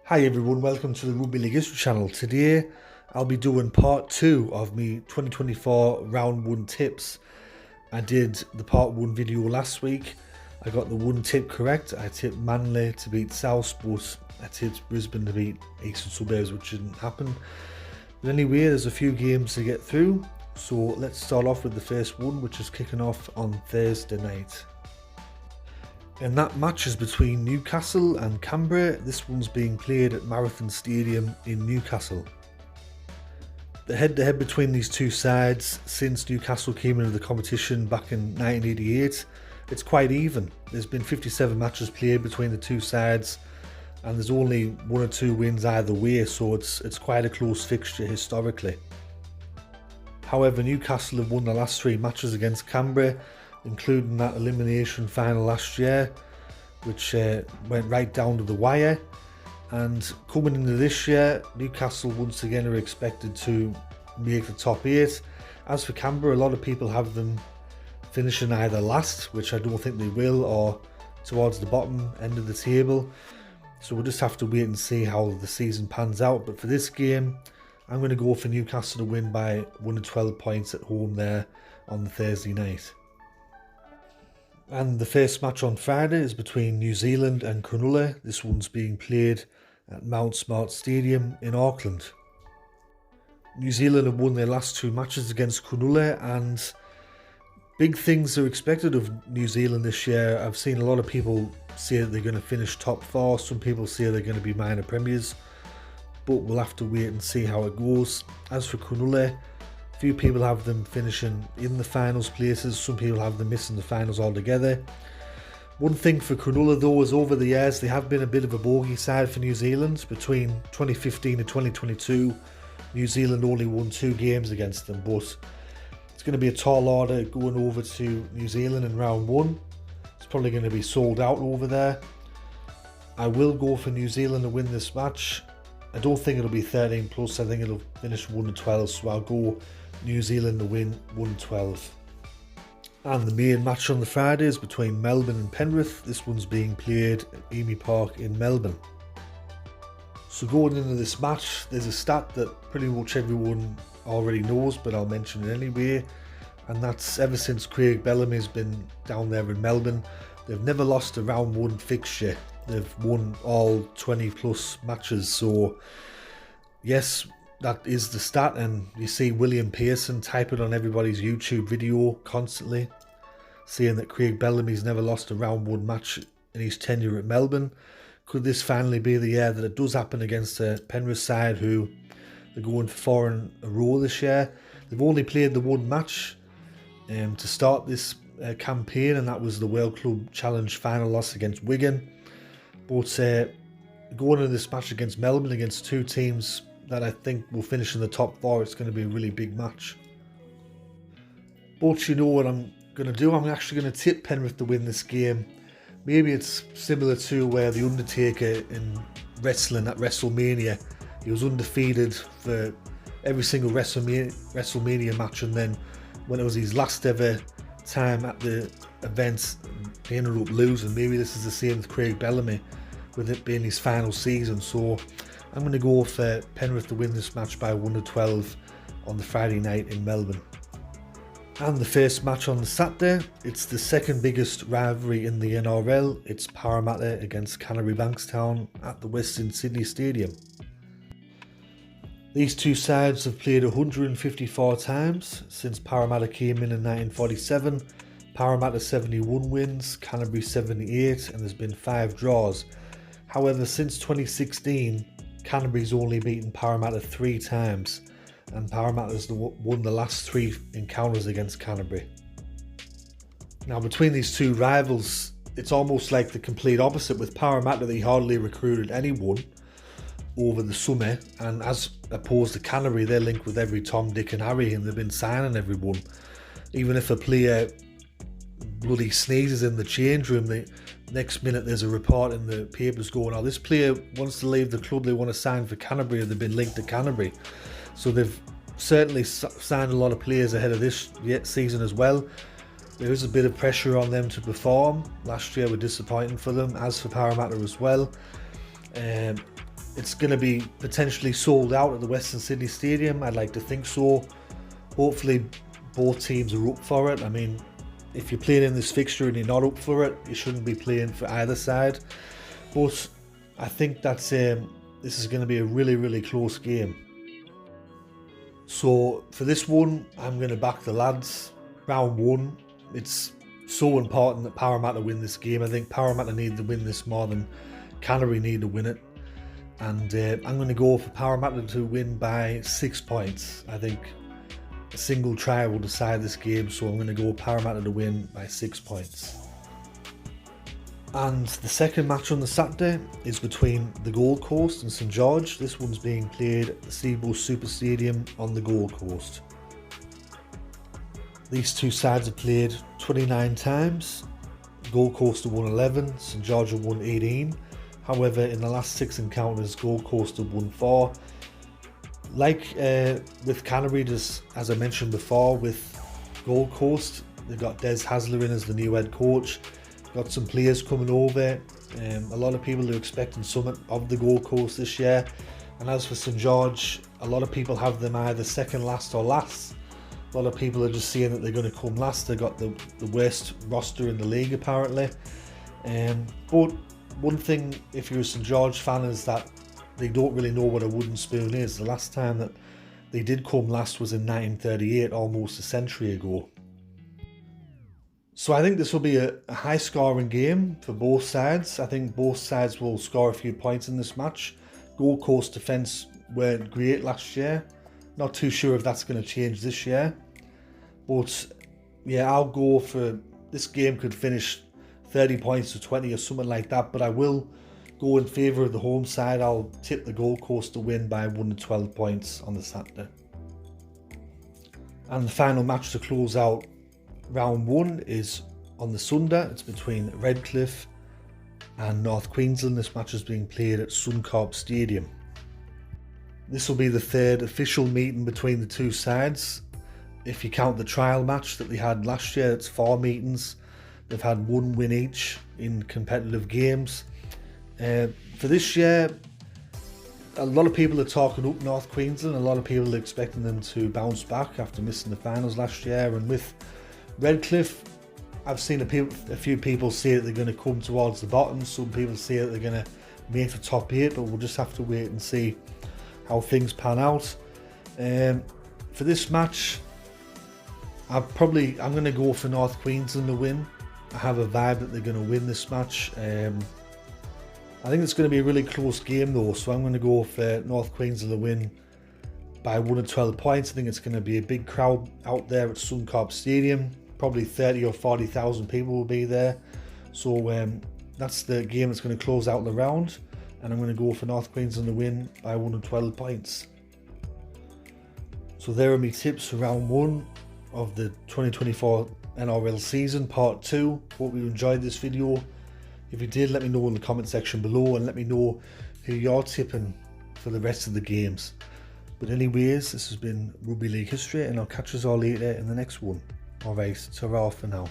Hi everyone, welcome to the Rugby League History channel. Today I'll be doing part 2 of me 2024 round 1 tips. I did the part 1 video last week. I got the one tip correct. I tipped Manly to beat South, but I tipped Brisbane to beat Eastern Suburbs, which didn't happen. But anyway, there's a few games to get through. So let's start off with the first one, which is kicking off on Thursday night. And that match is between Newcastle and Canberra. This one's being played at Marathon Stadium in Newcastle. The head-to-head between these two sides since Newcastle came into the competition back in 1988, it's quite even. There's been 57 matches played between the two sides and there's only 1 or 2 wins either way, so it's quite a close fixture historically. However, Newcastle have won the last 3 matches against Canberra, including that elimination final last year, which went right down to the wire. And coming into this year, Newcastle once again are expected to make the top 8. As for Canberra, a lot of people have them finishing either last, which I don't think they will, or towards the bottom end of the table. So we'll just have to wait and see how the season pans out. But for this game, I'm going to go for Newcastle to win by 1 to 12 points at home there on the Thursday night. And the first match on Friday is between New Zealand and Cronulla. This one's being played at Mount Smart Stadium in Auckland. New Zealand have won their last 2 matches against Cronulla, and big things are expected of New Zealand this year. I've seen a lot of people say that they're going to finish top 4. Some people say they're going to be minor premiers, but we'll have to wait and see how it goes. As for Cronulla, few people have them finishing in the finals places, some people have them missing the finals altogether. One thing for Cronulla though is over the years they have been a bit of a bogey side for New Zealand. Between 2015 and 2022, New Zealand only won 2 games against them, but it's going to be a tall order going over to New Zealand in round 1. It's probably going to be sold out over there. I will go for New Zealand to win this match. I don't think it'll be 13 plus, I think it'll finish 1 to 12, so I'll go New Zealand to win 1-12. And the main match on the Friday is between Melbourne and Penrith. This one's being played at Amy Park in Melbourne. So going into this match, there's a stat that pretty much everyone already knows, but I'll mention it anyway. And that's ever since Craig Bellamy's been down there in Melbourne, they've never lost a round 1 fixture. They've won all 20 plus matches. So yes, that is the stat, and you see William Pearson type it on everybody's YouTube video constantly, saying that Craig Bellamy's never lost a round 1 match in his tenure at Melbourne. Could this finally be the year that it does happen against a Penrith side who they're going for 4 in a row this year? They've only played the 1 match to start this campaign, and that was the World Club Challenge final loss against Wigan. But going into this match against Melbourne, against 2 teams that I think will finish in the top 4, it's going to be a really big match. But you know what I'm going to do? I'm actually going to tip Penrith to win this game. Maybe it's similar to where The Undertaker in wrestling at WrestleMania, he was undefeated for every single WrestleMania match, and then when it was his last ever time at the event, he ended up losing. Maybe this is the same with Craig Bellamy, with it being his final season. So I'm going to go for Penrith to win this match by 1 to 12 on the Friday night in Melbourne. And the first match on the Saturday, it's the second biggest rivalry in the NRL. It's Parramatta against Canterbury Bankstown at the Western Sydney Stadium. These two sides have played 154 times since Parramatta came in 1947. Parramatta 71 wins, Canterbury 78, and there's been 5 draws. However, since 2016, Canterbury's only beaten Parramatta 3 times, and Parramatta's won the last 3 encounters against Canterbury. Now, between these two rivals, it's almost like the complete opposite. With Parramatta, they hardly recruited anyone over the summer, and as opposed to Canterbury, they're linked with every Tom, Dick and Harry, and they've been signing everyone. Even if a player bloody sneezes in the change room, the next minute there's a report in the papers going, oh, this player wants to leave the club, they want to sign for Canterbury, or they've been linked to Canterbury. So they've certainly signed a lot of players ahead of this season as well. There is a bit of pressure on them to perform. Last year were disappointing for them, as for Parramatta as well. It's going to be potentially sold out at the Western Sydney Stadium. I'd like to think so. Hopefully both teams are up for it. I mean, if you're playing in this fixture and you're not up for it, you shouldn't be playing for either side. But I think that this is going to be a really, really close game. So for this one, I'm going to back the lads. Round one, it's so important that Parramatta win this game. I think Parramatta need to win this more than Canterbury need to win it. And I'm going to go for Parramatta to win by 6 points. I think a single try will decide this game, so I'm going to go Parramatta to win by 6 points. And the second match on the Saturday is between the Gold Coast and St George. This one's being played at the Seaboard Super Stadium on the Gold Coast. These two sides have played 29 times. Gold Coast have won 11, St George have won 18. However, in the last 6 encounters, Gold Coast have won 4. Like with Canterbury, as I mentioned before, with Gold Coast, they've got Des Hasler in as the new head coach. Got some players coming over. A lot of people are expecting something of the Gold Coast this year. And as for St George, a lot of people have them either second last or last. A lot of people are just saying that they're going to come last. They've got the worst roster in the league apparently. But one thing, if you're a St George fan, is that they don't really know what a wooden spoon is. The last time that they did come last was in 1938, almost a century ago. So I think this will be a high scoring game for both sides. I think both sides will score a few points in this match. Gold Coast defence weren't great last year. Not too sure if that's going to change this year. But yeah, I'll go for this game could finish 30 points to 20 or something like that. But I will go in favour of the home side. I'll tip the Gold Coast to win by 1 to 12 points on the Saturday. And the final match to close out round one is on the Sunday. It's between Redcliffe and North Queensland. This match is being played at Suncorp Stadium. This will be the third official meeting between the two sides. If you count the trial match that they had last year, it's 4 meetings. They've had 1 win each in competitive games. For this year, a lot of people are talking up North Queensland. A lot of people are expecting them to bounce back after missing the finals last year. And with Redcliffe, I've seen a few people say that they're going to come towards the bottom. Some people say that they're going to make the top 8, but we'll just have to wait and see how things pan out. For this match, I'm going to go for North Queensland to win. I have a vibe that they're going to win this match. I think it's going to be a really close game though, so I'm going to go for North Queensland to win by 1 to 12 points. I think it's going to be a big crowd out there at Suncorp Stadium. Probably 30 or 40,000 people will be there. So that's the game that's going to close out the round. And I'm going to go for North Queensland to win by 1 to 12 points. So there are my tips for round 1 of the 2024 NRL season, part 2. Hope you enjoyed this video. If you did, let me know in the comment section below and let me know who you're tipping for the rest of the games. But anyways, this has been Rugby League History and I'll catch us all later in the next one. Alright, ta-ra for now.